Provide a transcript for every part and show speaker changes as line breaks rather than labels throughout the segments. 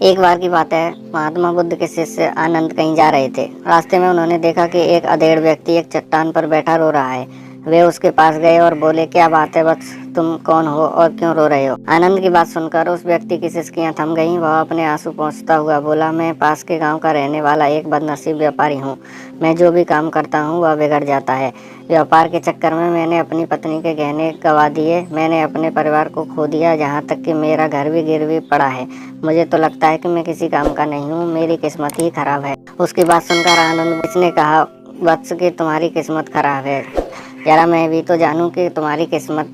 एक बार की बात है, महात्मा बुद्ध के शिष्य आनंद कहीं जा रहे थे। रास्ते में उन्होंने देखा कि एक अधेड़ व्यक्ति एक चट्टान पर बैठा रो रहा है। वे उसके पास गए और बोले, क्या बात है वत्स, तुम कौन हो और क्यों रो रहे हो? आनंद की बात सुनकर उस व्यक्ति की सिसकियां थम गईं। वह अपने आंसू पोंछता हुआ बोला, मैं पास के गांव का रहने वाला एक बदनसीब व्यापारी हूँ। मैं जो भी काम करता हूँ वह बिगड़ जाता है। व्यापार के चक्कर में मैंने अपनी पत्नी के गहने गंवा दिए, मैंने अपने परिवार को खो दिया, यहाँ तक कि मेरा घर भी गिरवी पड़ा है। मुझे तो लगता है कि मैं किसी काम का नहीं हूँ, मेरी किस्मत ही खराब है। उसकी बात सुनकर आनंद ने कहा, वत्स कि तुम्हारी किस्मत खराब है, जरा मैं भी तो जानूं कि तुम्हारी किस्मत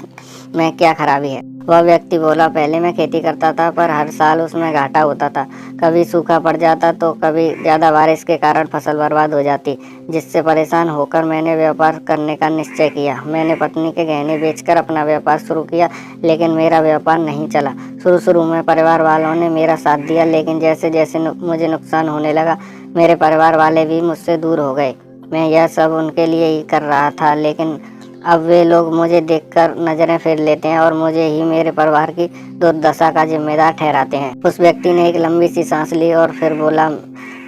में क्या खराबी है। वह व्यक्ति बोला, पहले मैं खेती करता था, पर हर साल उसमें घाटा होता था। कभी सूखा पड़ जाता तो कभी ज़्यादा बारिश के कारण फसल बर्बाद हो जाती, जिससे परेशान होकर मैंने व्यापार करने का निश्चय किया। मैंने पत्नी के गहने बेचकर अपना व्यापार शुरू किया, लेकिन मेरा व्यापार नहीं चला। शुरू में परिवार वालों ने मेरा साथ दिया, लेकिन जैसे जैसे मुझे नुकसान होने लगा, मेरे परिवार वाले भी मुझसे दूर हो गए। मैं यह सब उनके लिए ही कर रहा था, लेकिन अब वे लोग मुझे देखकर नजरें फेर लेते हैं और मुझे ही मेरे परिवार की दुर्दशा का जिम्मेदार ठहराते हैं। उस व्यक्ति ने एक लंबी सी सांस ली और फिर बोला,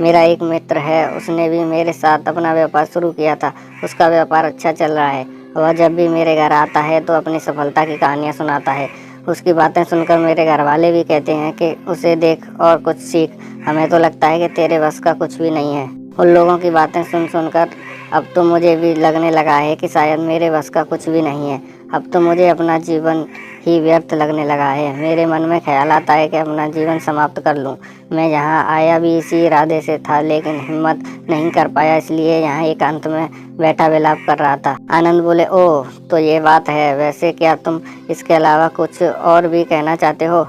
मेरा एक मित्र है, उसने भी मेरे साथ अपना व्यापार शुरू किया था। उसका व्यापार अच्छा चल रहा है। वह जब भी मेरे घर आता है तो अपनी सफलता की कहानियाँ सुनाता है। उसकी बातें सुनकर मेरे घर वाले भी कहते हैं कि उसे देख और कुछ सीख। हमें तो लगता है कि तेरे बस का कुछ भी नहीं है। उन लोगों की बातें सुनकर अब तो मुझे भी लगने लगा है कि शायद मेरे बस का कुछ भी नहीं है। अब तो मुझे अपना जीवन ही व्यर्थ लगने लगा है। मेरे मन में ख्याल आता है कि अपना जीवन समाप्त कर लूं। मैं यहाँ आया भी इसी इरादे से था, लेकिन हिम्मत नहीं कर पाया, इसलिए यहाँ एकांत में बैठा विलाप कर रहा था। आनंद बोले, ओह तो ये बात है। वैसे क्या तुम इसके अलावा कुछ और भी कहना चाहते हो?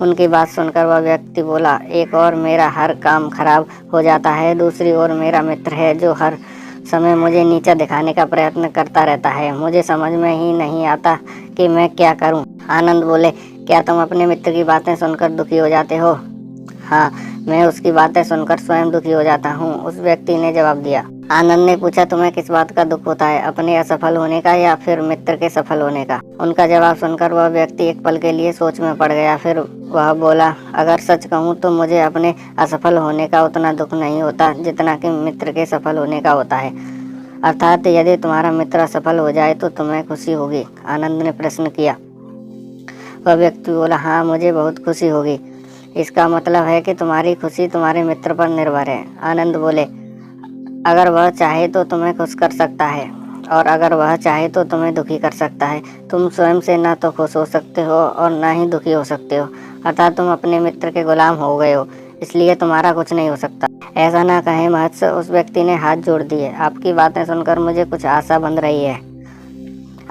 उनकी बात सुनकर वह व्यक्ति बोला, एक और मेरा हर काम खराब हो जाता है, दूसरी ओर मेरा मित्र है जो हर समय मुझे नीचा दिखाने का प्रयत्न करता रहता है। मुझे समझ में ही नहीं आता कि मैं क्या करूं। आनंद बोले, क्या तुम अपने मित्र की बातें सुनकर दुखी हो जाते हो? हाँ, मैं उसकी बातें सुनकर स्वयं दुखी हो जाता हूँ, उस व्यक्ति ने जवाब दिया। आनंद ने पूछा, तुम्हें किस बात का दुख होता है, अपने असफल होने का या फिर मित्र के सफल होने का? उनका जवाब सुनकर वह व्यक्ति एक पल के लिए सोच में पड़ गया। फिर वह बोला, अगर सच कहूँ तो मुझे अपने असफल होने का उतना दुख नहीं होता जितना कि मित्र के सफल होने का होता है। अर्थात यदि तुम्हारा मित्र असफल हो जाए तो तुम्हें खुशी होगी? आनंद ने प्रश्न किया। वह व्यक्ति बोला, हाँ मुझे बहुत खुशी होगी। इसका मतलब है कि तुम्हारी खुशी तुम्हारे मित्र पर निर्भर है। आनंद बोले, अगर वह चाहे तो तुम्हें खुश कर सकता है और अगर वह चाहे तो तुम्हें दुखी कर सकता है। तुम स्वयं से ना तो खुश हो सकते हो और ना ही दुखी हो सकते हो, अर्थात तुम अपने मित्र के गुलाम हो गए हो, इसलिए तुम्हारा कुछ नहीं हो सकता। ऐसा ना कहें महर्ष, उस व्यक्ति ने हाथ जोड़ दिए। आपकी बातें सुनकर मुझे कुछ आशा बंध रही है।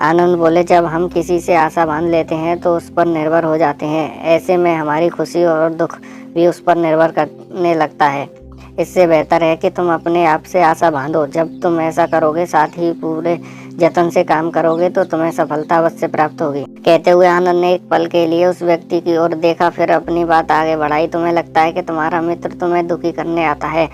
आनंद बोले, जब हम किसी से आशा बांध लेते हैं तो उस पर निर्भर हो जाते हैं। ऐसे में हमारी खुशी और दुख भी उस पर निर्भर करने लगता है। इससे बेहतर है कि तुम अपने आप से आशा बांधो। जब तुम ऐसा करोगे, साथ ही पूरे जतन से काम करोगे, तो तुम्हें सफलता अवश्य प्राप्त होगी। कहते हुए आनंद ने एक पल के लिए उस व्यक्ति की ओर देखा, फिर अपनी बात आगे बढ़ाई। तुम्हें लगता है कि तुम्हारा मित्र तुम्हें दुखी करने आता है,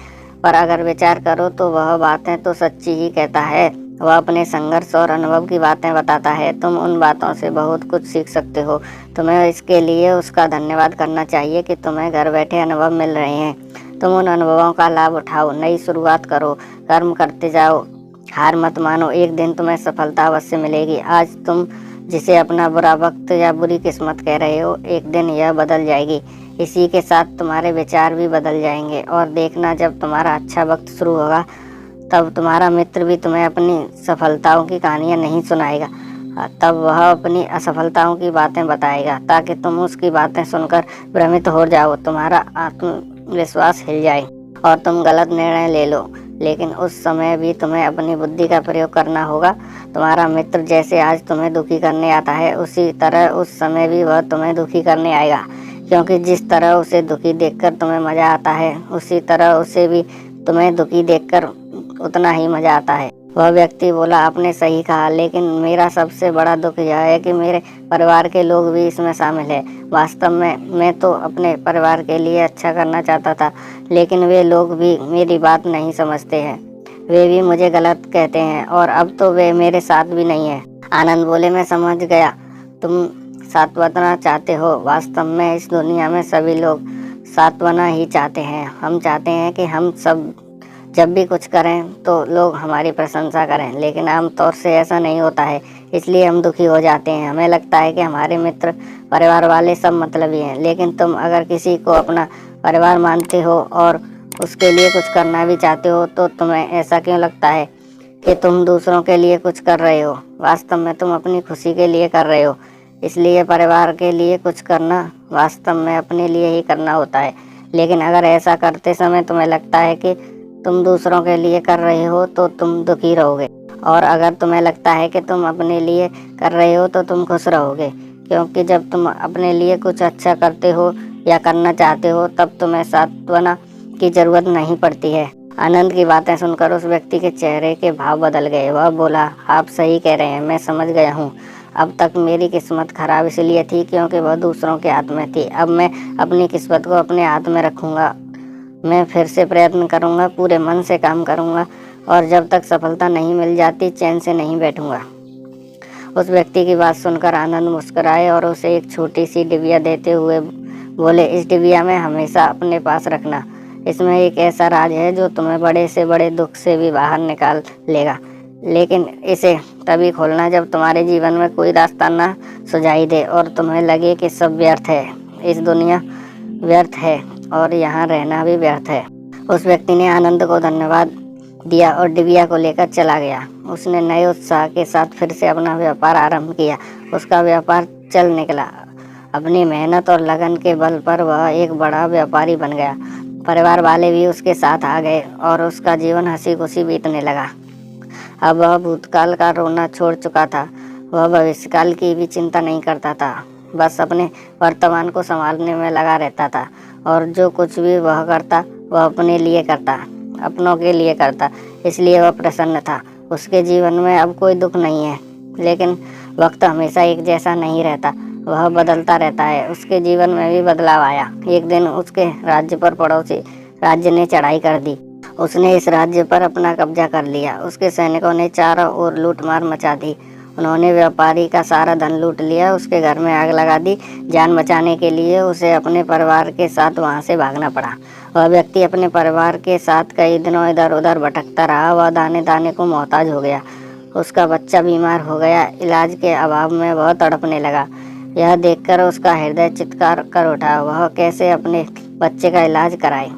पर अगर विचार करो तो वह बातें तो सच्ची ही कहता है। वह अपने संघर्ष और अनुभव की बातें बताता है। तुम उन बातों से बहुत कुछ सीख सकते हो। तुम्हें इसके लिए उसका धन्यवाद करना चाहिए कि तुम्हें घर बैठे अनुभव मिल रहे हैं। तुम उन अनुभवों का लाभ उठाओ, नई शुरुआत करो, कर्म करते जाओ, हार मत मानो। एक दिन तुम्हें सफलता अवश्य मिलेगी। आज तुम जिसे अपना बुरा वक्त या बुरी किस्मत कह रहे हो, एक दिन यह बदल जाएगी। इसी के साथ तुम्हारे विचार भी बदल जाएंगे और देखना, जब तुम्हारा अच्छा वक्त शुरू होगा तब तुम्हारा मित्र भी तुम्हें अपनी सफलताओं की कहानियाँ नहीं सुनाएगा, तब वह अपनी असफलताओं की बातें बताएगा, ताकि तुम उसकी बातें सुनकर भ्रमित हो जाओ, तुम्हारा आत्मविश्वास हिल जाए और तुम गलत निर्णय ले लो। लेकिन उस समय भी तुम्हें अपनी बुद्धि का प्रयोग करना होगा। तुम्हारा मित्र जैसे आज तुम्हें दुखी करने आता है, उसी तरह उस समय भी वह तुम्हें दुखी करने आएगा, क्योंकि जिस तरह उसे दुखी देखकर तुम्हें मजा आता है, उसी तरह उसे भी तुम्हें दुखी देखकर उतना ही मजा आता है। वह व्यक्ति बोला, आपने सही कहा, लेकिन मेरा सबसे बड़ा दुख यह है कि मेरे परिवार के लोग भी इसमें शामिल है। वास्तव में मैं तो अपने परिवार के लिए अच्छा करना चाहता था, लेकिन वे लोग भी मेरी बात नहीं समझते हैं। वे भी मुझे गलत कहते हैं और अब तो वे मेरे साथ भी नहीं है। आनंद बोले, मैं समझ गया, तुम सांत्वना चाहते हो। वास्तव में इस दुनिया में सभी लोग सांत्वना ही चाहते हैं। हम चाहते हैं कि हम सब जब भी कुछ करें तो लोग हमारी प्रशंसा करें, लेकिन आमतौर से ऐसा नहीं होता है, इसलिए हम दुखी हो जाते हैं। हमें लगता है कि हमारे मित्र परिवार वाले सब मतलबी हैं, लेकिन तुम अगर किसी को अपना परिवार मानते हो और उसके लिए कुछ करना भी चाहते हो तो तुम्हें ऐसा क्यों लगता है कि तुम दूसरों के लिए कुछ कर रहे हो? वास्तव में तुम अपनी खुशी के लिए कर रहे हो। इसलिए परिवार के लिए कुछ करना वास्तव में अपने लिए ही करना होता है। लेकिन अगर ऐसा करते समय तुम्हें लगता है कि तुम दूसरों के लिए कर रहे हो तो तुम दुखी रहोगे, और अगर तुम्हें लगता है कि तुम अपने लिए कर रहे हो तो तुम खुश रहोगे, क्योंकि जब तुम अपने लिए कुछ अच्छा करते हो या करना चाहते हो तब तुम्हें सांत्वना की जरूरत नहीं पड़ती है। आनंद की बातें सुनकर उस व्यक्ति के चेहरे के भाव बदल गए। वह बोला, आप सही कह रहे हैं, मैं समझ गया हूँ। अब तक मेरी किस्मत खराब इसलिए थी क्योंकि वह दूसरों के हाथ में थी। अब मैं अपनी किस्मत को अपने हाथ में रखूँगा। मैं फिर से प्रयत्न करूँगा, पूरे मन से काम करूँगा, और जब तक सफलता नहीं मिल जाती चैन से नहीं बैठूँगा। उस व्यक्ति की बात सुनकर आनंद मुस्कुराए और उसे एक छोटी सी डिबिया देते हुए बोले, इस डिबिया में हमेशा अपने पास रखना। इसमें एक ऐसा राज है जो तुम्हें बड़े से बड़े दुख से भी बाहर निकाल लेगा। लेकिन इसे तभी खोलना जब तुम्हारे जीवन में कोई रास्ता ना सुझाई दे और तुम्हें लगे कि सब व्यर्थ है, इस दुनिया व्यर्थ है और यहाँ रहना भी व्यर्थ है। उस व्यक्ति ने आनंद को धन्यवाद दिया और डिबिया को लेकर चला गया। उसने नए उत्साह के साथ फिर से अपना व्यापार आरंभ किया। उसका व्यापार चल निकला। अपनी मेहनत और लगन के बल पर वह एक बड़ा व्यापारी बन गया। परिवार वाले भी उसके साथ आ गए और उसका जीवन हंसी खुशी बीतने लगा। अब वह भूतकाल का रोना छोड़ चुका था। वह भविष्यकाल की भी चिंता नहीं करता था, बस अपने वर्तमान को संभालने में लगा रहता था। और जो कुछ भी वह करता वह अपने लिए करता, अपनों के लिए करता, इसलिए वह प्रसन्न था। उसके जीवन में अब कोई दुख नहीं है। लेकिन वक्त हमेशा एक जैसा नहीं रहता, वह बदलता रहता है। उसके जीवन में भी बदलाव आया। एक दिन उसके राज्य पर पड़ोसी राज्य ने चढ़ाई कर दी। उसने इस राज्य पर अपना कब्जा कर लिया। उसके सैनिकों ने चारों ओर लूटमार मचा दी। उन्होंने व्यापारी का सारा धन लूट लिया, उसके घर में आग लगा दी। जान बचाने के लिए उसे अपने परिवार के साथ वहां से भागना पड़ा। वह व्यक्ति अपने परिवार के साथ कई दिनों इधर उधर भटकता रहा। वह दाने दाने को मोहताज हो गया। उसका बच्चा बीमार हो गया। इलाज के अभाव में वह तड़पने लगा। यह देखकर उसका हृदय चित्कार कर उठा। वह कैसे अपने बच्चे का इलाज कराए?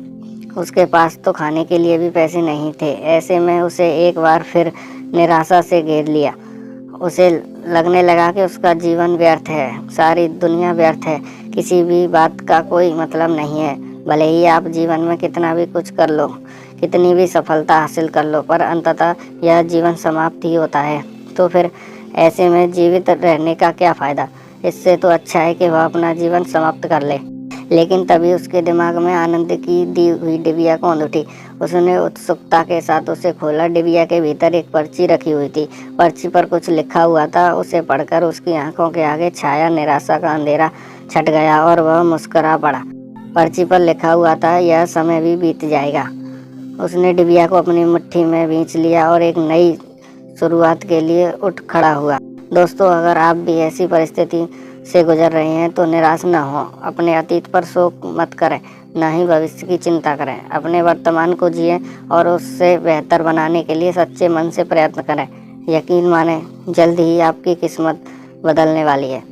उसके पास तो खाने के लिए भी पैसे नहीं थे। ऐसे में उसे एक बार फिर निराशा से घेर लिया। उसे लगने लगा कि उसका जीवन व्यर्थ है, सारी दुनिया व्यर्थ है, किसी भी बात का कोई मतलब नहीं है। भले ही आप जीवन में कितना भी कुछ कर लो, कितनी भी सफलता हासिल कर लो, पर अंततः यह जीवन समाप्त ही होता है। तो फिर ऐसे में जीवित रहने का क्या फ़ायदा? इससे तो अच्छा है कि वह अपना जीवन समाप्त कर ले। लेकिन तभी उसके दिमाग में आनंद की दी हुई डिबिया कौंध उठी। उसने उत्सुकता के साथ उसे खोला। डिबिया के भीतर एक पर्ची रखी हुई थी। पर्ची पर कुछ लिखा हुआ था। उसे पढ़कर उसकी आंखों के आगे छाया निराशा का अंधेरा छट गया और वह मुस्कुरा पड़ा। पर्ची पर लिखा हुआ था, यह समय भी बीत जाएगा। उसने डिबिया को अपनी मुट्ठी में भींच लिया और एक नई शुरुआत के लिए उठ खड़ा हुआ। दोस्तों, अगर आप भी ऐसी परिस्थिति से गुजर रहे हैं तो निराश न हो। अपने अतीत पर शोक मत करें, न ही भविष्य की चिंता करें। अपने वर्तमान को जिएं और उससे बेहतर बनाने के लिए सच्चे मन से प्रयत्न करें। यकीन माने, जल्द ही आपकी किस्मत बदलने वाली है।